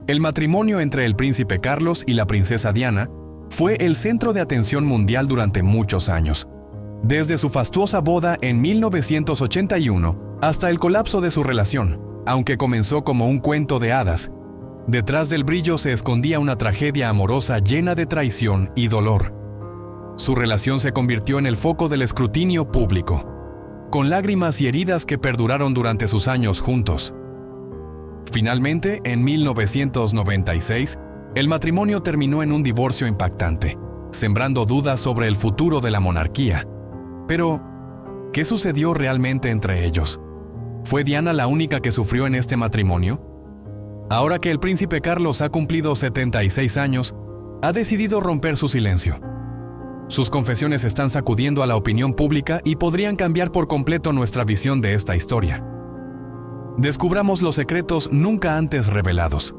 El matrimonio entre el príncipe Carlos y la princesa Diana fue el centro de atención mundial durante muchos años. Desde su fastuosa boda en 1981 hasta el colapso de su relación, aunque comenzó como un cuento de hadas, detrás del brillo se escondía una tragedia amorosa llena de traición y dolor. Su relación se convirtió en el foco del escrutinio público, con lágrimas y heridas que perduraron durante sus años juntos. Finalmente, en 1996, el matrimonio terminó en un divorcio impactante, sembrando dudas sobre el futuro de la monarquía. Pero, ¿qué sucedió realmente entre ellos? ¿Fue Diana la única que sufrió en este matrimonio? Ahora que el príncipe Carlos ha cumplido 76 años, ha decidido romper su silencio. Sus confesiones están sacudiendo a la opinión pública y podrían cambiar por completo nuestra visión de esta historia. Descubramos los secretos nunca antes revelados.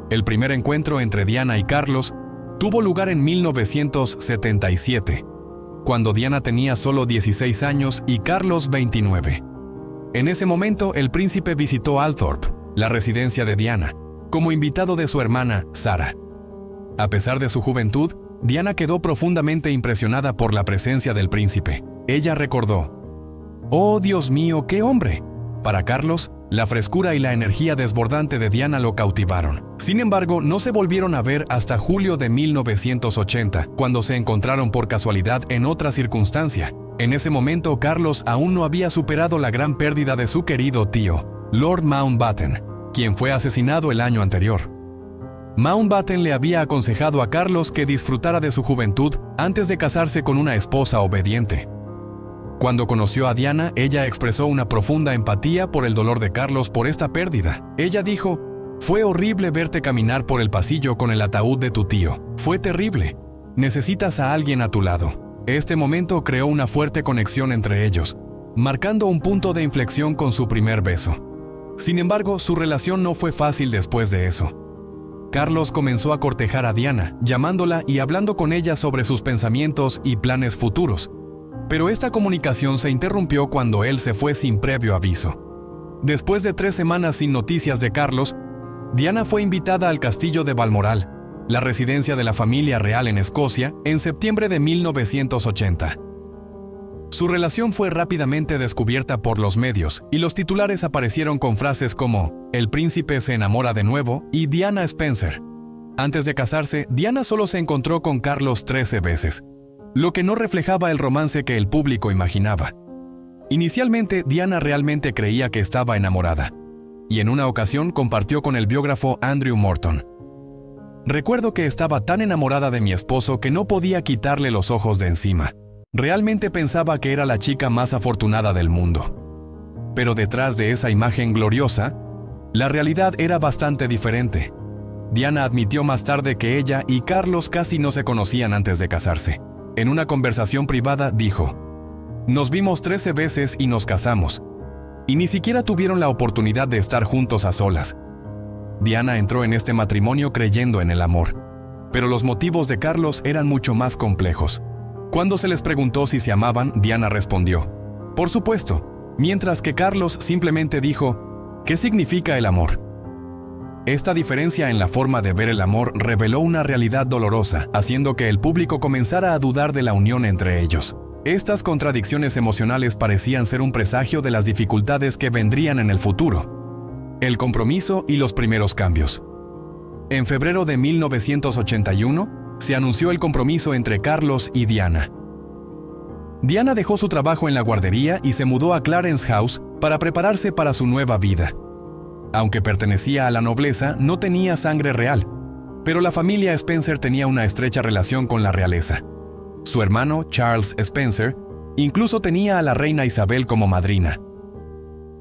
El primer encuentro entre Diana y Carlos tuvo lugar en 1977, cuando Diana tenía solo 16 años y Carlos 29. En ese momento, el príncipe visitó Althorp, la residencia de Diana, como invitado de su hermana, Sara. A pesar de su juventud, Diana quedó profundamente impresionada por la presencia del príncipe. Ella recordó: «Oh, Dios mío, qué hombre». Para Carlos, la frescura y la energía desbordante de Diana lo cautivaron. Sin embargo, no se volvieron a ver hasta julio de 1980, cuando se encontraron por casualidad en otra circunstancia. En ese momento, Carlos aún no había superado la gran pérdida de su querido tío, Lord Mountbatten, quien fue asesinado el año anterior. Mountbatten le había aconsejado a Carlos que disfrutara de su juventud antes de casarse con una esposa obediente. Cuando conoció a Diana, ella expresó una profunda empatía por el dolor de Carlos por esta pérdida. Ella dijo: «Fue horrible verte caminar por el pasillo con el ataúd de tu tío. Fue terrible. Necesitas a alguien a tu lado». Este momento creó una fuerte conexión entre ellos, marcando un punto de inflexión con su primer beso. Sin embargo, su relación no fue fácil después de eso. Carlos comenzó a cortejar a Diana, llamándola y hablando con ella sobre sus pensamientos y planes futuros. Pero esta comunicación se interrumpió cuando él se fue sin previo aviso. Después de 3 semanas sin noticias de Carlos, Diana fue invitada al castillo de Balmoral, la residencia de la familia real en Escocia, en septiembre de 1980. Su relación fue rápidamente descubierta por los medios, y los titulares aparecieron con frases como «El príncipe se enamora de nuevo» y «Diana Spencer». Antes de casarse, Diana solo se encontró con Carlos 13 veces, lo que no reflejaba el romance que el público imaginaba. Inicialmente, Diana realmente creía que estaba enamorada, y en una ocasión compartió con el biógrafo Andrew Morton: «Recuerdo que estaba tan enamorada de mi esposo que no podía quitarle los ojos de encima. Realmente pensaba que era la chica más afortunada del mundo». Pero detrás de esa imagen gloriosa, la realidad era bastante diferente. Diana admitió más tarde que ella y Carlos casi no se conocían antes de casarse. En una conversación privada dijo: «Nos vimos 13 veces y nos casamos, y ni siquiera tuvieron la oportunidad de estar juntos a solas». Diana entró en este matrimonio creyendo en el amor, pero los motivos de Carlos eran mucho más complejos. Cuando se les preguntó si se amaban, Diana respondió: «Por supuesto», mientras que Carlos simplemente dijo: «¿Qué significa el amor?». Esta diferencia en la forma de ver el amor reveló una realidad dolorosa, haciendo que el público comenzara a dudar de la unión entre ellos. Estas contradicciones emocionales parecían ser un presagio de las dificultades que vendrían en el futuro. El compromiso y los primeros cambios. En febrero de 1981, se anunció el compromiso entre Carlos y Diana. Diana dejó su trabajo en la guardería y se mudó a Clarence House para prepararse para su nueva vida. Aunque pertenecía a la nobleza, no tenía sangre real, pero la familia Spencer tenía una estrecha relación con la realeza. Su hermano, Charles Spencer, incluso tenía a la reina Isabel como madrina.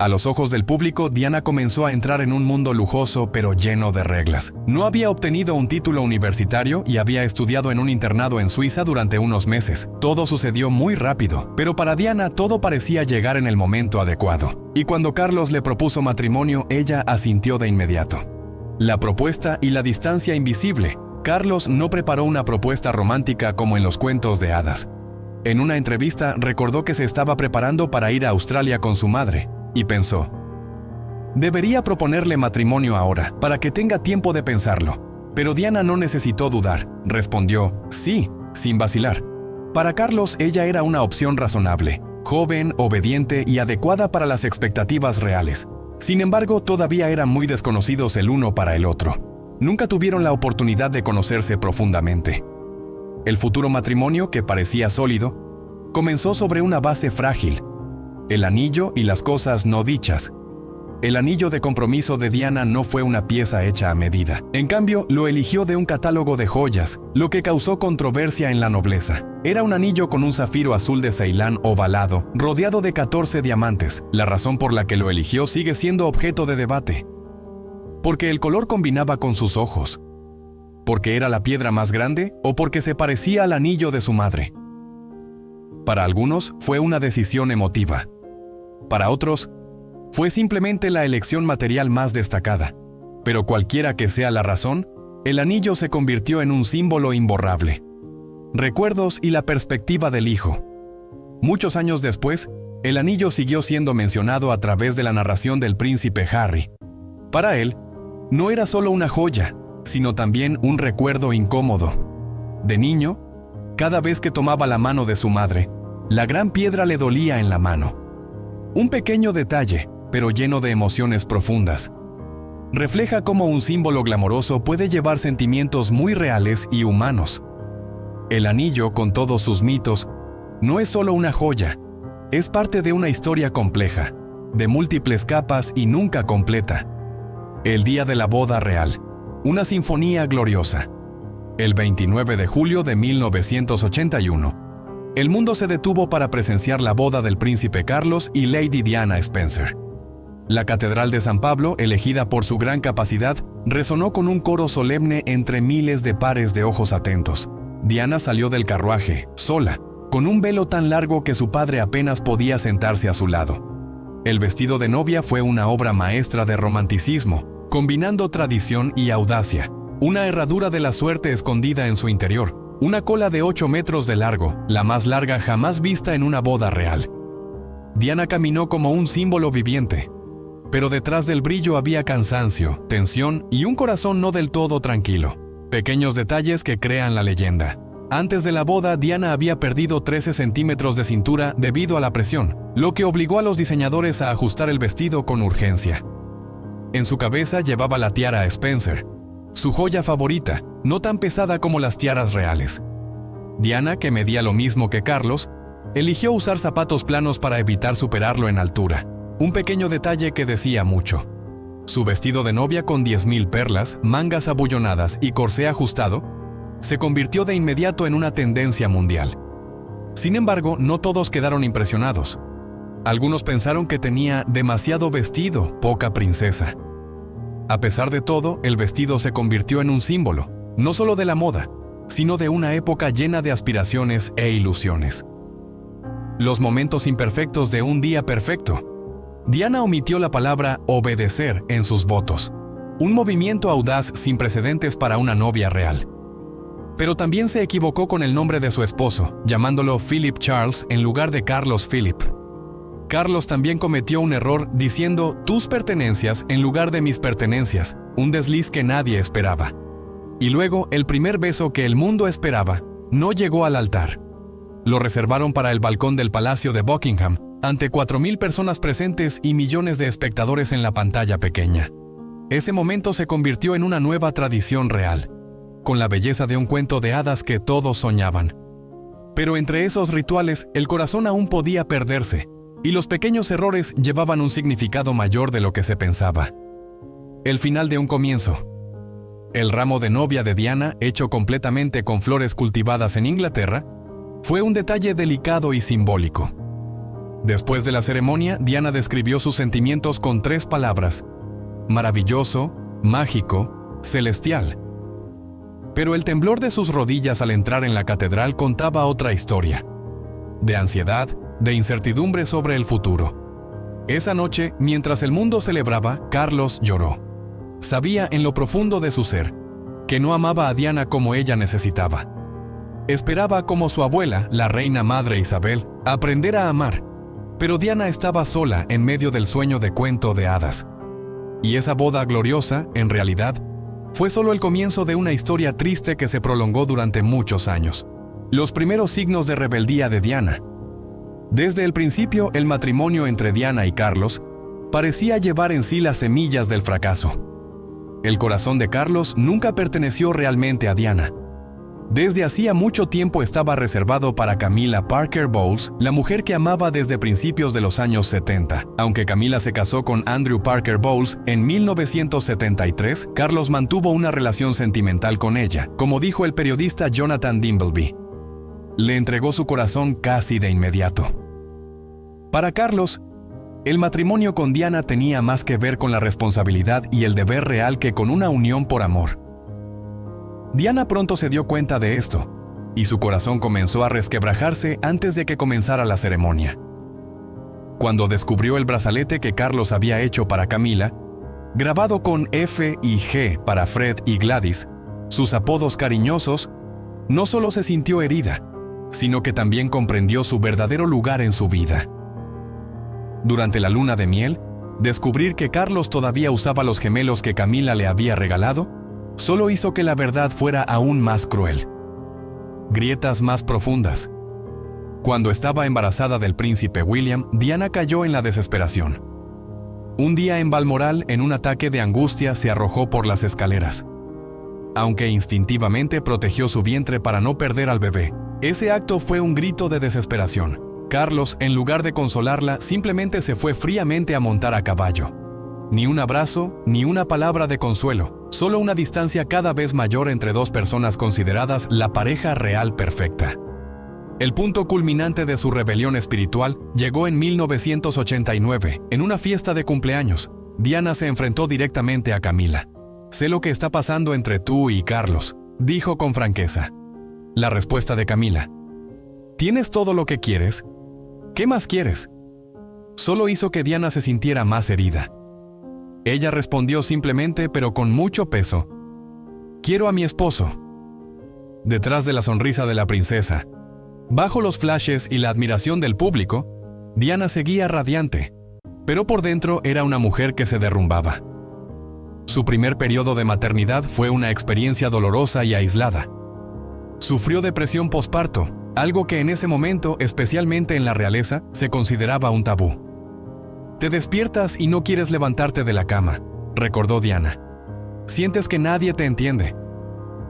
A los ojos del público, Diana comenzó a entrar en un mundo lujoso pero lleno de reglas. No había obtenido un título universitario y había estudiado en un internado en Suiza durante unos meses. Todo sucedió muy rápido, pero para Diana todo parecía llegar en el momento adecuado. Y cuando Carlos le propuso matrimonio, ella asintió de inmediato. La propuesta y la distancia invisible. Carlos no preparó una propuesta romántica como en los cuentos de hadas. En una entrevista recordó que se estaba preparando para ir a Australia con su madre, y pensó: Debería proponerle matrimonio ahora, para que tenga tiempo de pensarlo. Pero Diana no necesitó dudar. Respondió, sí, sin vacilar. Para Carlos, ella era una opción razonable, joven, obediente y adecuada para las expectativas reales. Sin embargo, todavía eran muy desconocidos el uno para el otro. Nunca tuvieron la oportunidad de conocerse profundamente. El futuro matrimonio, que parecía sólido, comenzó sobre una base frágil: el anillo y las cosas no dichas. El anillo de compromiso de Diana no fue una pieza hecha a medida. En cambio, lo eligió de un catálogo de joyas, lo que causó controversia en la nobleza. Era un anillo con un zafiro azul de Ceilán ovalado, rodeado de 14 diamantes. La razón por la que lo eligió sigue siendo objeto de debate. Porque el color combinaba con sus ojos, porque era la piedra más grande o porque se parecía al anillo de su madre. Para algunos fue una decisión emotiva. Para otros, fue simplemente la elección material más destacada. Pero cualquiera que sea la razón, el anillo se convirtió en un símbolo imborrable. Recuerdos y la perspectiva del hijo. Muchos años después, el anillo siguió siendo mencionado a través de la narración del príncipe Harry. Para él, no era solo una joya, sino también un recuerdo incómodo. De niño, cada vez que tomaba la mano de su madre, la gran piedra le dolía en la mano. Un pequeño detalle, pero lleno de emociones profundas. Refleja cómo un símbolo glamoroso puede llevar sentimientos muy reales y humanos. El anillo, con todos sus mitos, no es solo una joya, es parte de una historia compleja, de múltiples capas y nunca completa. El día de la boda real, una sinfonía gloriosa. El 29 de julio de 1981. El mundo se detuvo para presenciar la boda del príncipe Carlos y Lady Diana Spencer. La Catedral de San Pablo, elegida por su gran capacidad, resonó con un coro solemne entre miles de pares de ojos atentos. Diana salió del carruaje, sola, con un velo tan largo que su padre apenas podía sentarse a su lado. El vestido de novia fue una obra maestra de romanticismo, combinando tradición y audacia. Una herradura de la suerte escondida en su interior, una cola de 8 metros de largo, la más larga jamás vista en una boda real. Diana caminó como un símbolo viviente, pero detrás del brillo había cansancio, tensión y un corazón no del todo tranquilo. Pequeños detalles que crean la leyenda. Antes de la boda, Diana había perdido 13 centímetros de cintura debido a la presión, lo que obligó a los diseñadores a ajustar el vestido con urgencia. En su cabeza llevaba la tiara Spencer, su joya favorita, no tan pesada como las tiaras reales. Diana, que medía lo mismo que Carlos, eligió usar zapatos planos para evitar superarlo en altura. Un pequeño detalle que decía mucho. Su vestido de novia con 10.000 perlas, mangas abullonadas y corsé ajustado, se convirtió de inmediato en una tendencia mundial. Sin embargo, no todos quedaron impresionados. Algunos pensaron que tenía demasiado vestido, poca princesa. A pesar de todo, el vestido se convirtió en un símbolo, no solo de la moda, sino de una época llena de aspiraciones e ilusiones. Los momentos imperfectos de un día perfecto. Diana omitió la palabra obedecer en sus votos, un movimiento audaz sin precedentes para una novia real. Pero también se equivocó con el nombre de su esposo, llamándolo Philip Charles en lugar de Carlos Philip. Carlos también cometió un error diciendo tus pertenencias en lugar de mis pertenencias, un desliz que nadie esperaba. Y luego, el primer beso que el mundo esperaba no llegó al altar. Lo reservaron para el balcón del Palacio de Buckingham, ante 4.000 personas presentes y millones de espectadores en la pantalla pequeña. Ese momento se convirtió en una nueva tradición real, con la belleza de un cuento de hadas que todos soñaban. Pero entre esos rituales, el corazón aún podía perderse, y los pequeños errores llevaban un significado mayor de lo que se pensaba. El final de un comienzo. El ramo de novia de Diana, hecho completamente con flores cultivadas en Inglaterra, fue un detalle delicado y simbólico. Después de la ceremonia, Diana describió sus sentimientos con 3 palabras: maravilloso, mágico, celestial. Pero el temblor de sus rodillas al entrar en la catedral contaba otra historia, de ansiedad, de incertidumbre sobre el futuro. Esa noche, mientras el mundo celebraba, Carlos lloró. Sabía en lo profundo de su ser que no amaba a Diana como ella necesitaba. Esperaba, como su abuela, la reina madre Isabel, aprender a amar. Pero Diana estaba sola en medio del sueño de cuento de hadas. Y esa boda gloriosa, en realidad, fue solo el comienzo de una historia triste que se prolongó durante muchos años. Los primeros signos de rebeldía de Diana. Desde el principio, el matrimonio entre Diana y Carlos parecía llevar en sí las semillas del fracaso. El corazón de Carlos nunca perteneció realmente a Diana. Desde hacía mucho tiempo estaba reservado para Camilla Parker Bowles, la mujer que amaba desde principios de los años 70. Aunque Camilla se casó con Andrew Parker Bowles en 1973, Carlos mantuvo una relación sentimental con ella, como dijo el periodista Jonathan Dimbleby. Le entregó su corazón casi de inmediato. Para Carlos, el matrimonio con Diana tenía más que ver con la responsabilidad y el deber real que con una unión por amor. Diana pronto se dio cuenta de esto, y su corazón comenzó a resquebrajarse antes de que comenzara la ceremonia. Cuando descubrió el brazalete que Carlos había hecho para Camilla, grabado con F y G para Fred y Gladys, sus apodos cariñosos, no solo se sintió herida, sino que también comprendió su verdadero lugar en su vida. Durante la luna de miel, descubrir que Carlos todavía usaba los gemelos que Camilla le había regalado, solo hizo que la verdad fuera aún más cruel. Grietas más profundas. Cuando estaba embarazada del príncipe William, Diana cayó en la desesperación. Un día en Balmoral, en un ataque de angustia, se arrojó por las escaleras. Aunque instintivamente protegió su vientre para no perder al bebé, ese acto fue un grito de desesperación. Carlos, en lugar de consolarla, simplemente se fue fríamente a montar a caballo. Ni un abrazo, ni una palabra de consuelo, solo una distancia cada vez mayor entre dos personas consideradas la pareja real perfecta. El punto culminante de su rebelión espiritual llegó en 1989, en una fiesta de cumpleaños. Diana se enfrentó directamente a Camilla. «Sé lo que está pasando entre tú y Carlos», dijo con franqueza. La respuesta de Camilla: «¿Tienes todo lo que quieres? ¿Qué más quieres?», solo hizo que Diana se sintiera más herida. Ella respondió simplemente, pero con mucho peso: «Quiero a mi esposo». Detrás de la sonrisa de la princesa, bajo los flashes y la admiración del público, Diana seguía radiante, pero por dentro era una mujer que se derrumbaba. Su primer periodo de maternidad fue una experiencia dolorosa y aislada. Sufrió depresión posparto, algo que en ese momento, especialmente en la realeza, se consideraba un tabú. «Te despiertas y no quieres levantarte de la cama», recordó Diana. «Sientes que nadie te entiende».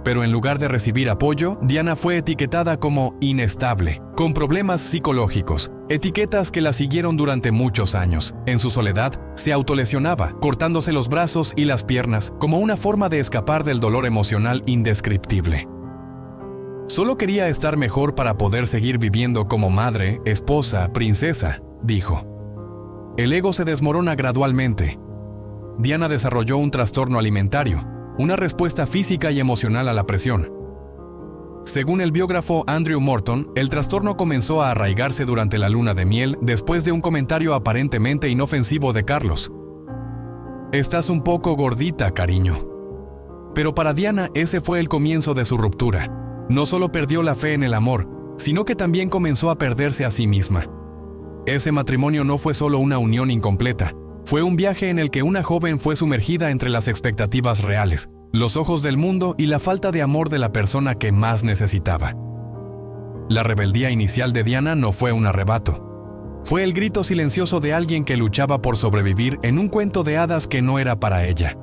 Pero en lugar de recibir apoyo, Diana fue etiquetada como inestable, con problemas psicológicos, etiquetas que la siguieron durante muchos años. En su soledad, se autolesionaba, cortándose los brazos y las piernas, como una forma de escapar del dolor emocional indescriptible. «Solo quería estar mejor para poder seguir viviendo como madre, esposa, princesa», dijo. El ego se desmorona gradualmente. Diana desarrolló un trastorno alimentario, una respuesta física y emocional a la presión. Según el biógrafo Andrew Morton, el trastorno comenzó a arraigarse durante la luna de miel después de un comentario aparentemente inofensivo de Carlos. «Estás un poco gordita, cariño». Pero para Diana ese fue el comienzo de su ruptura. No solo perdió la fe en el amor, sino que también comenzó a perderse a sí misma. Ese matrimonio no fue solo una unión incompleta, fue un viaje en el que una joven fue sumergida entre las expectativas reales, los ojos del mundo y la falta de amor de la persona que más necesitaba. La rebeldía inicial de Diana no fue un arrebato. Fue el grito silencioso de alguien que luchaba por sobrevivir en un cuento de hadas que no era para ella.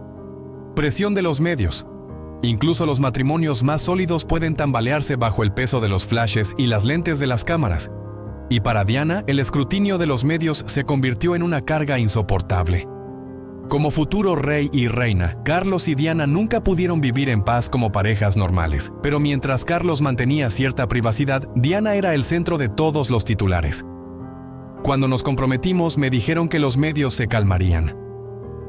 Presión de los medios. Incluso los matrimonios más sólidos pueden tambalearse bajo el peso de los flashes y las lentes de las cámaras. Y para Diana, el escrutinio de los medios se convirtió en una carga insoportable. Como futuro rey y reina, Carlos y Diana nunca pudieron vivir en paz como parejas normales. Pero mientras Carlos mantenía cierta privacidad, Diana era el centro de todos los titulares. «Cuando nos comprometimos, me dijeron que los medios se calmarían.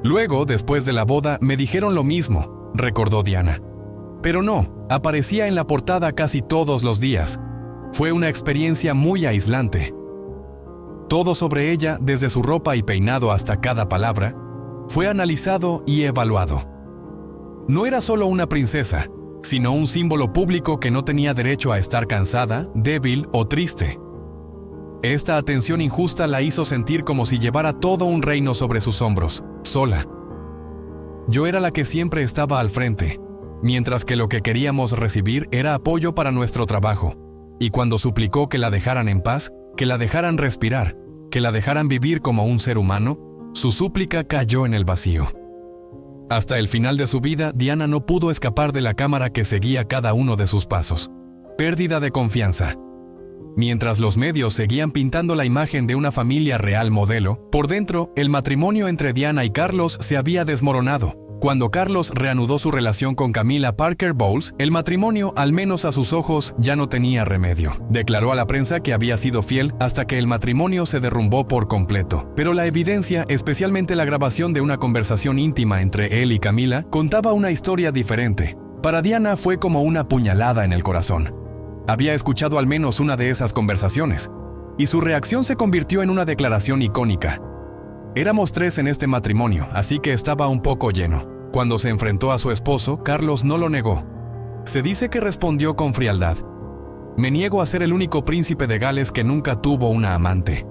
Luego, después de la boda, me dijeron lo mismo», recordó Diana. Pero no, aparecía en la portada casi todos los días. Fue una experiencia muy aislante. Todo sobre ella, desde su ropa y peinado hasta cada palabra, fue analizado y evaluado. No era solo una princesa, sino un símbolo público que no tenía derecho a estar cansada, débil o triste. Esta atención injusta la hizo sentir como si llevara todo un reino sobre sus hombros, sola. Yo era la que siempre estaba al frente, mientras que lo que queríamos recibir era apoyo para nuestro trabajo. Y cuando suplicó que la dejaran en paz, que la dejaran respirar, que la dejaran vivir como un ser humano, su súplica cayó en el vacío. Hasta el final de su vida, Diana no pudo escapar de la cámara que seguía cada uno de sus pasos. Pérdida de confianza. Mientras los medios seguían pintando la imagen de una familia real modelo, por dentro, el matrimonio entre Diana y Carlos se había desmoronado. Cuando Carlos reanudó su relación con Camilla Parker Bowles, el matrimonio, al menos a sus ojos, ya no tenía remedio. Declaró a la prensa que había sido fiel hasta que el matrimonio se derrumbó por completo. Pero la evidencia, especialmente la grabación de una conversación íntima entre él y Camilla, contaba una historia diferente. Para Diana fue como una puñalada en el corazón. Había escuchado al menos una de esas conversaciones, y su reacción se convirtió en una declaración icónica. Éramos 3 en este matrimonio, así que estaba un poco lleno. Cuando se enfrentó a su esposo, Carlos no lo negó. Se dice que respondió con frialdad: me niego a ser el único príncipe de Gales que nunca tuvo una amante.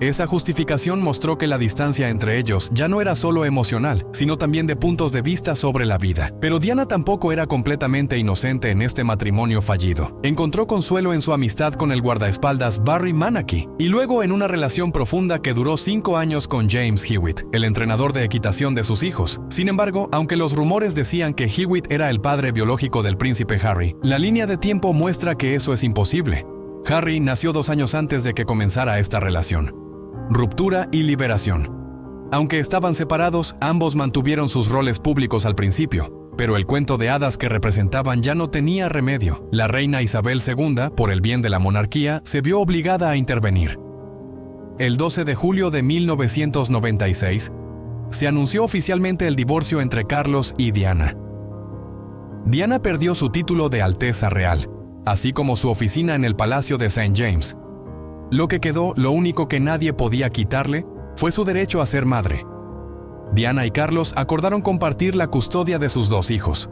Esa justificación mostró que la distancia entre ellos ya no era solo emocional, sino también de puntos de vista sobre la vida. Pero Diana tampoco era completamente inocente en este matrimonio fallido. Encontró consuelo en su amistad con el guardaespaldas Barry Manaki, y luego en una relación profunda que duró 5 años con James Hewitt, el entrenador de equitación de sus hijos. Sin embargo, aunque los rumores decían que Hewitt era el padre biológico del príncipe Harry, la línea de tiempo muestra que eso es imposible. Harry nació 2 años antes de que comenzara esta relación. Ruptura y liberación. Aunque estaban separados, ambos mantuvieron sus roles públicos al principio, pero el cuento de hadas que representaban ya no tenía remedio. La reina Isabel II, por el bien de la monarquía, se vio obligada a intervenir. El 12 de julio de 1996, se anunció oficialmente el divorcio entre Carlos y Diana. Diana perdió su título de Alteza Real, así como su oficina en el Palacio de St. James. Lo que quedó, lo único que nadie podía quitarle, fue su derecho a ser madre. Diana y Carlos acordaron compartir la custodia de sus 2 hijos.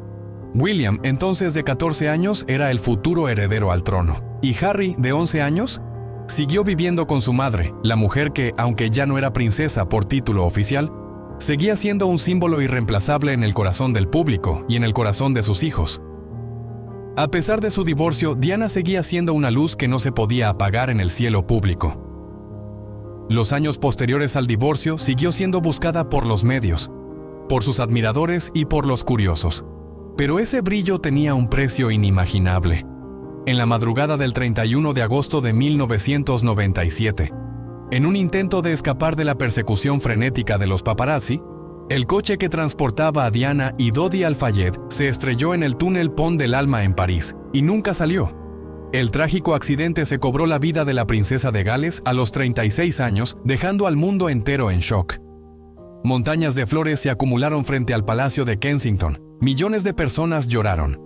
William, entonces de 14 años, era el futuro heredero al trono, y Harry, de 11 años, siguió viviendo con su madre, la mujer que, aunque ya no era princesa por título oficial, seguía siendo un símbolo irreemplazable en el corazón del público y en el corazón de sus hijos. A pesar de su divorcio, Diana seguía siendo una luz que no se podía apagar en el cielo público. Los años posteriores al divorcio siguió siendo buscada por los medios, por sus admiradores y por los curiosos. Pero ese brillo tenía un precio inimaginable. En la madrugada del 31 de agosto de 1997, en un intento de escapar de la persecución frenética de los paparazzi, el coche que transportaba a Diana y Dodi Al-Fayed se estrelló en el túnel Pont del Alma en París, y nunca salió. El trágico accidente se cobró la vida de la princesa de Gales a los 36 años, dejando al mundo entero en shock. Montañas de flores se acumularon frente al Palacio de Kensington. Millones de personas lloraron,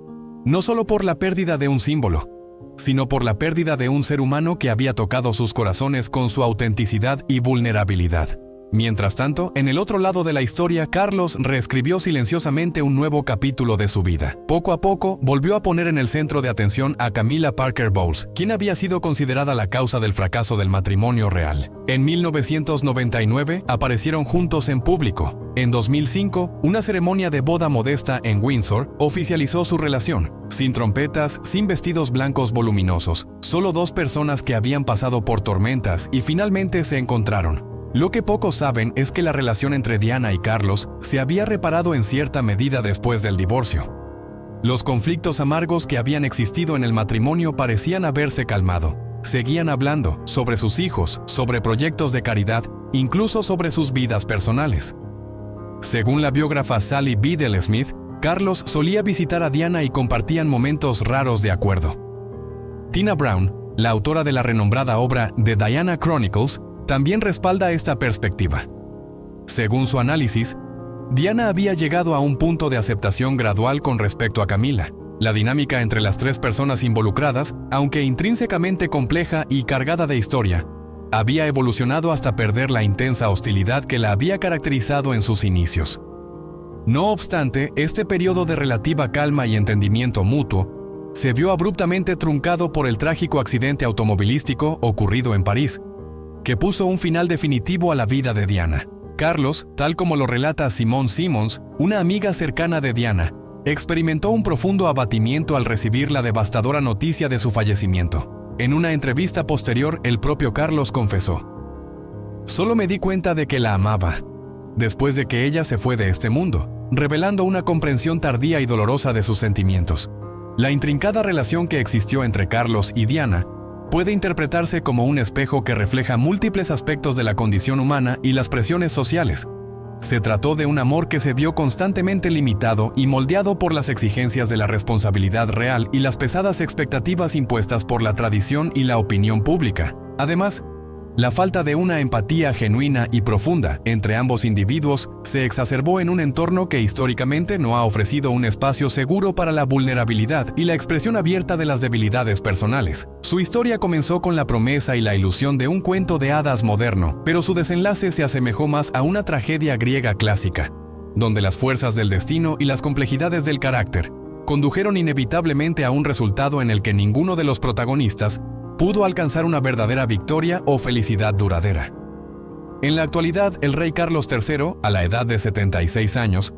no solo por la pérdida de un símbolo, sino por la pérdida de un ser humano que había tocado sus corazones con su autenticidad y vulnerabilidad. Mientras tanto, en el otro lado de la historia, Carlos reescribió silenciosamente un nuevo capítulo de su vida. Poco a poco, volvió a poner en el centro de atención a Camilla Parker Bowles, quien había sido considerada la causa del fracaso del matrimonio real. En 1999, aparecieron juntos en público. En 2005, una ceremonia de boda modesta en Windsor oficializó su relación. Sin trompetas, sin vestidos blancos voluminosos, solo 2 personas que habían pasado por tormentas y finalmente se encontraron. Lo que pocos saben es que la relación entre Diana y Carlos se había reparado en cierta medida después del divorcio. Los conflictos amargos que habían existido en el matrimonio parecían haberse calmado. Seguían hablando sobre sus hijos, sobre proyectos de caridad, incluso sobre sus vidas personales. Según la biógrafa Sally Biddle Smith, Carlos solía visitar a Diana y compartían momentos raros de acuerdo. Tina Brown, la autora de la renombrada obra The Diana Chronicles, también respalda esta perspectiva. Según su análisis, Diana había llegado a un punto de aceptación gradual con respecto a Camilla. La dinámica entre las 3 personas involucradas, aunque intrínsecamente compleja y cargada de historia, había evolucionado hasta perder la intensa hostilidad que la había caracterizado en sus inicios. No obstante, este periodo de relativa calma y entendimiento mutuo se vio abruptamente truncado por el trágico accidente automovilístico ocurrido en París, que puso un final definitivo a la vida de Diana. Carlos, tal como lo relata Simone Simons, una amiga cercana de Diana, experimentó un profundo abatimiento al recibir la devastadora noticia de su fallecimiento. En una entrevista posterior, el propio Carlos confesó: «Solo me di cuenta de que la amaba, después de que ella se fue de este mundo», revelando una comprensión tardía y dolorosa de sus sentimientos. La intrincada relación que existió entre Carlos y Diana puede interpretarse como un espejo que refleja múltiples aspectos de la condición humana y las presiones sociales. Se trató de un amor que se vio constantemente limitado y moldeado por las exigencias de la responsabilidad real y las pesadas expectativas impuestas por la tradición y la opinión pública. Además, la falta de una empatía genuina y profunda entre ambos individuos se exacerbó en un entorno que históricamente no ha ofrecido un espacio seguro para la vulnerabilidad y la expresión abierta de las debilidades personales. Su historia comenzó con la promesa y la ilusión de un cuento de hadas moderno, pero su desenlace se asemejó más a una tragedia griega clásica, donde las fuerzas del destino y las complejidades del carácter condujeron inevitablemente a un resultado en el que ninguno de los protagonistas pudo alcanzar una verdadera victoria o felicidad duradera. En la actualidad, el rey Carlos III, a la edad de 76 años,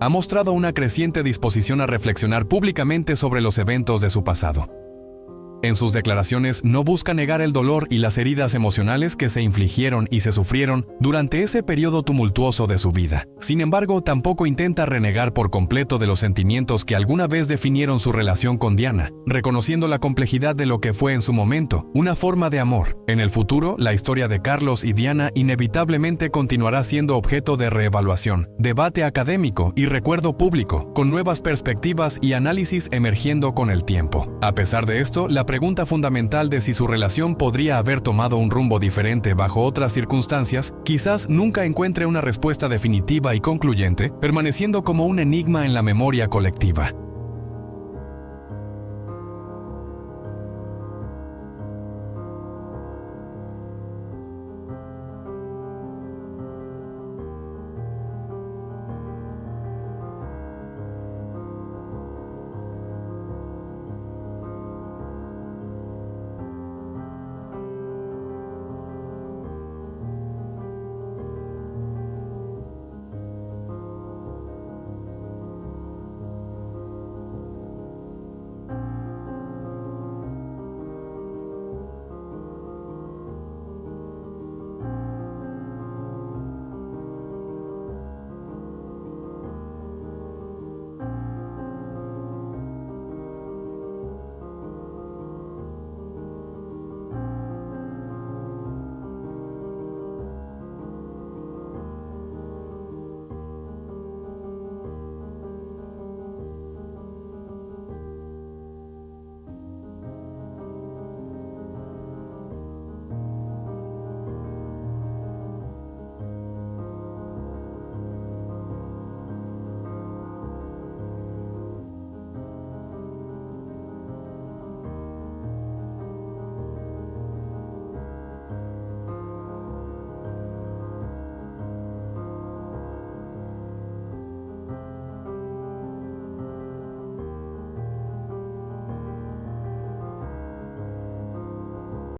ha mostrado una creciente disposición a reflexionar públicamente sobre los eventos de su pasado. En sus declaraciones no busca negar el dolor y las heridas emocionales que se infligieron y se sufrieron durante ese periodo tumultuoso de su vida. Sin embargo, tampoco intenta renegar por completo de los sentimientos que alguna vez definieron su relación con Diana, reconociendo la complejidad de lo que fue en su momento una forma de amor. En el futuro, la historia de Carlos y Diana inevitablemente continuará siendo objeto de reevaluación, debate académico y recuerdo público, con nuevas perspectivas y análisis emergiendo con el tiempo. A pesar de esto, la pregunta fundamental de si su relación podría haber tomado un rumbo diferente bajo otras circunstancias, quizás nunca encuentre una respuesta definitiva y concluyente, permaneciendo como un enigma en la memoria colectiva.